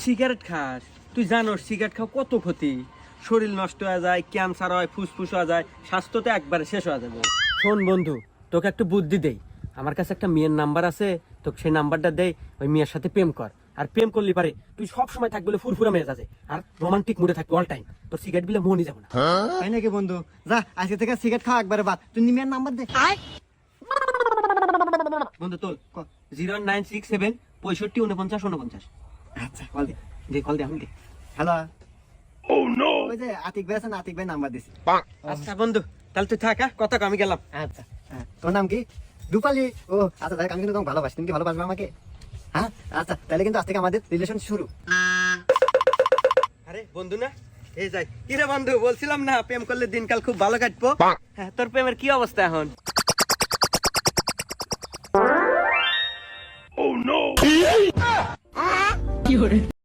Cigarette খাস, তুই জানোস সিগারেট খাওয়া কত ক্ষতি। শরীর নষ্ট হয়ে যায়, ক্যান্সার হয়, ফুসফুস হয়ে যায়, স্বাস্থ্য তো একবারে শেষ হয়ে যাবে। শোন বন্ধু, তোকে একটু বুদ্ধি দেই। আমার কাছে একটা মেয়ের নাম্বার আছে, তোকে সেই নাম্বারটা দেই, ওই মেয়ের সাথে প্রেম কর। আর প্রেম করলি পারে তুই সব সময় থাকবি বলে ফুরফুরা মেয়ে আছে, আর রোমান্টিক মুডে থাকবি অল টাইম। তোর সিগারেট বিলে মনই যাবে না। তাই নাকি বন্ধু? যা আজকে থেকে সিগারেট খাওয়া একবারে বাদ। তুই নিমিয়ার নাম্বার দে। বন্ধু তোল 0967 65 49 49। আচ্ছা কল দে। যে কল দে, আমি দে। হ্যালো। ওই যে আতিক ভাই আছে না, আতিক ভাই নাম্বার দিছি। আচ্ছা বন্ধু, তাহলে তুই থাক, কথা কম, আমি গেলাম। আচ্ছা হ্যাঁ, তোর নাম কি? রূপালী। ও আচ্ছা দেখ, আমি কিন্তু তোমাকে ভালোবাসি। তুমি কি ভালোবাসবে আমাকে? হ্যাঁ আচ্ছা, তাহলে কিন্তু আজ থেকে আমাদের রিলেশন শুরু। আরে বন্ধু না, এই যাই। কি রে বন্ধু, বলছিলাম না প্রেম করলে দিনকাল খুব ভালো কাটবো। হ্যাঁ, তোর প্রেমের কি অবস্থা এখন? কি hore